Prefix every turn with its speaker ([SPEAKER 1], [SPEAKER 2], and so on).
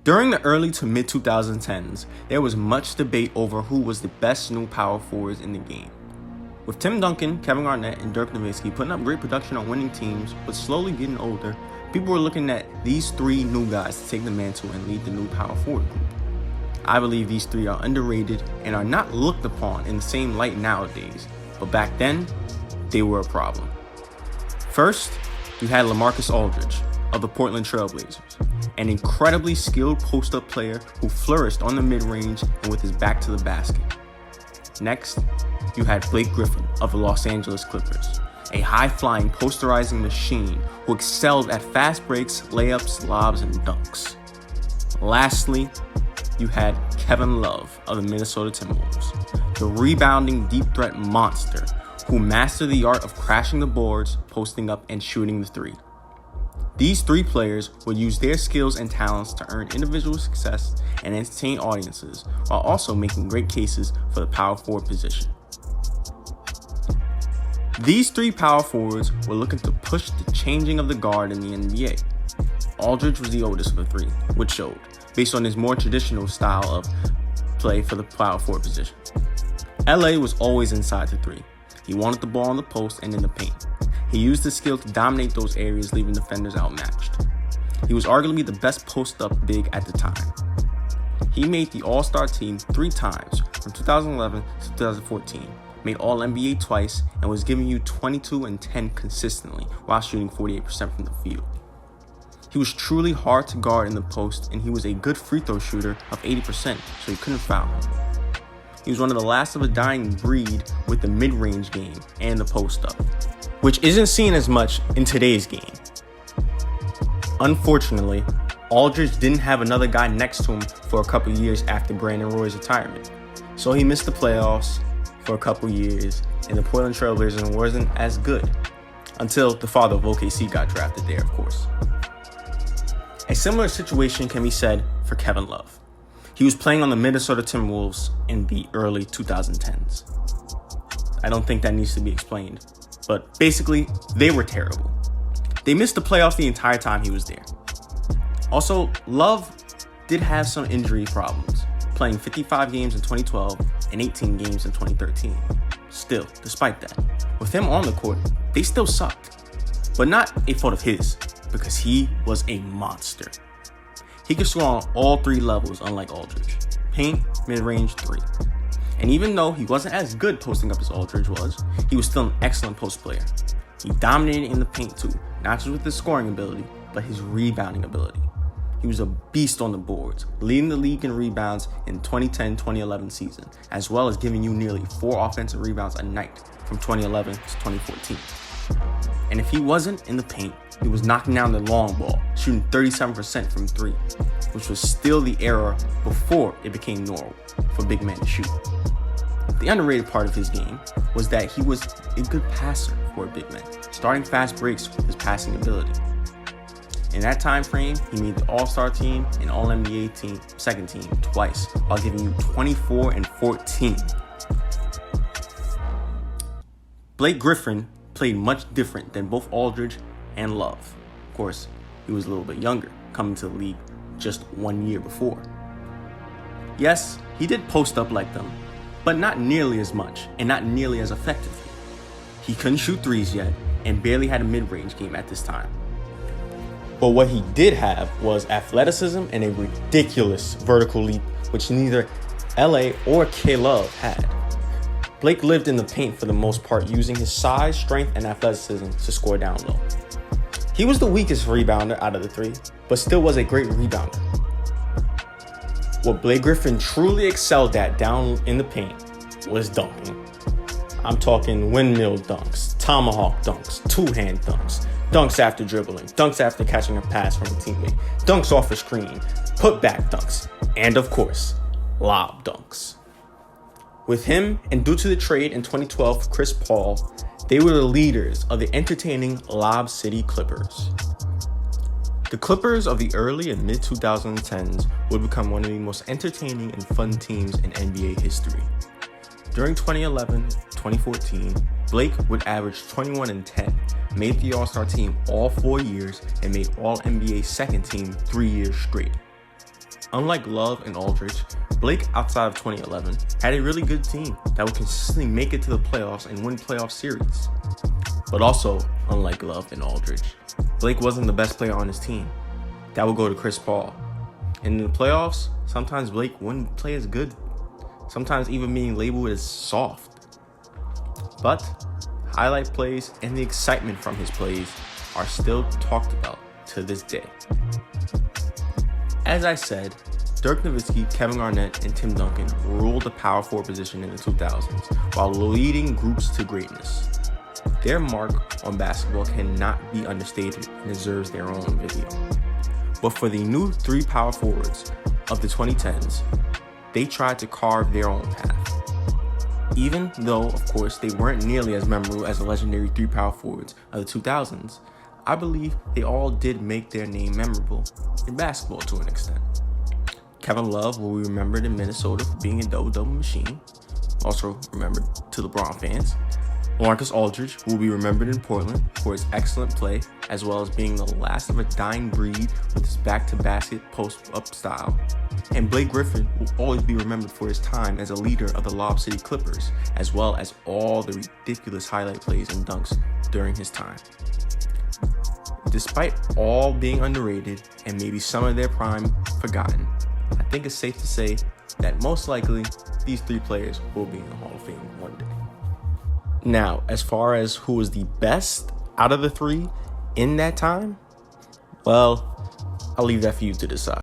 [SPEAKER 1] During the early to mid 2010s, there was much debate over who was the best new power forwards in the game. With Tim Duncan, Kevin Garnet, and Dirk Nowitzki putting up great production on winning teams, but slowly getting older, people were looking at these three new guys to take the mantle and lead the new power forward group. I believe these three are underrated and are not looked upon in the same light nowadays, but back then, they were a problem. First, you had Lamarcus Aldridge of the Portland Trailblazers, an incredibly skilled post-up player who flourished on the mid-range and with his back to the basket. Next, you had Blake Griffin of the Los Angeles Clippers, a high-flying posterizing machine who excelled at fast breaks, layups, lobs, and dunks. Lastly, you had Kevin Love of the Minnesota Timberwolves, the rebounding deep threat monster who mastered the art of crashing the boards, posting up, and shooting the three. These three players would use their skills and talents to earn individual success and entertain audiences, while also making great cases for the power forward position. These three power forwards were looking to push the changing of the guard in the NBA. Aldridge was the oldest of the three, which showed, based on his more traditional style of play for the power forward position. LA was always inside the three. He wanted the ball on the post and in the paint. He used his skill to dominate those areas, leaving defenders outmatched. He was arguably the best post-up big at the time. He made the All-Star team 3 times from 2011 to 2014, made All-NBA twice, and was giving you 22 and 10 consistently while shooting 48% from the field. He was truly hard to guard in the post, and he was a good free throw shooter of 80%, so you couldn't foul him. He was one of the last of a dying breed with the mid-range game and the post-up, which isn't seen as much in today's game. Unfortunately, Aldridge didn't have another guy next to him for a couple years after Brandon Roy's retirement, so he missed the playoffs for a couple years, and the Portland Trailblazers wasn't as good, until the father of OKC got drafted there, of course. A similar situation can be said for Kevin Love. He was playing on the Minnesota Timberwolves in the early 2010s. I don't think that needs to be explained, but basically, they were terrible. They missed the playoffs the entire time he was there. Also, Love did have some injury problems, playing 55 games in 2012 and 18 games in 2013. Still, despite that, with him on the court, they still sucked. But not a fault of his, because he was a monster. He could score on all 3 levels, unlike Aldridge: paint, mid-range, 3. And even though he wasn't as good posting up as Aldridge was, he was still an excellent post player. He dominated in the paint too, not just with his scoring ability, but his rebounding ability. He was a beast on the boards, leading the league in rebounds in 2010-2011 season, as well as giving you nearly 4 offensive rebounds a night from 2011 to 2014. And if he wasn't in the paint, he was knocking down the long ball, shooting 37% from 3, which was still the era before it became normal for big men to shoot. The underrated part of his game was that he was a good passer for a big man, starting fast breaks with his passing ability. In that time frame, he made the All-Star team and All-NBA team, second team, twice, while giving you 24 and 14. Blake Griffin played much different than both Aldridge and Love. Of course, he was a little bit younger, coming to the league just 1 year before. Yes, he did post up like them, but not nearly as much and not nearly as effectively. He couldn't shoot threes yet and barely had a mid-range game at this time. But what he did have was athleticism and a ridiculous vertical leap, which neither LA or K-Love had. Blake lived in the paint for the most part, using his size, strength, and athleticism to score down low. He was the weakest rebounder out of the 3, but still was a great rebounder. What Blake Griffin truly excelled at down in the paint was dunking. I'm talking windmill dunks, tomahawk dunks, two-hand dunks, dunks after dribbling, dunks after catching a pass from a teammate, dunks off a screen, putback dunks, and of course, lob dunks. With him, and due to the trade in 2012 for Chris Paul, they were the leaders of the entertaining Lob City Clippers. The Clippers of the early and mid-2010s would become one of the most entertaining and fun teams in NBA history. During 2011-2014, Blake would average 21 and 10, made the All-Star team all 4 years, and made All-NBA second team 3 years straight. Unlike Love and Aldridge, Blake, outside of 2011, had a really good team that would consistently make it to the playoffs and win playoff series. But also, unlike Love and Aldridge, Blake wasn't the best player on his team. That would go to Chris Paul. And in the playoffs, sometimes Blake wouldn't play as good, sometimes even being labeled as soft. But highlight plays and the excitement from his plays are still talked about to this day. As I said, Dirk Nowitzki, Kevin Garnet, and Tim Duncan ruled the power forward position in the 2000s while leading groups to greatness. Their mark on basketball cannot be understated and deserves their own video. But for the new three power forwards of the 2010s, they tried to carve their own path. Even though, of course, they weren't nearly as memorable as the legendary three power forwards of the 2000s, I believe they all did make their name memorable in basketball to an extent. Kevin Love will be remembered in Minnesota for being a double-double machine, also remembered to LeBron fans. Lamarcus Aldridge will be remembered in Portland for his excellent play, as well as being the last of a dying breed with his back-to-basket post-up style. And Blake Griffin will always be remembered for his time as a leader of the Lob City Clippers, as well as all the ridiculous highlight plays and dunks during his time. Despite all being underrated and maybe some of their prime forgotten, I think it's safe to say that most likely these three players will be in the Hall of Fame one day. Now, as far as who was the best out of the three in that time, well, I'll leave that for you to decide.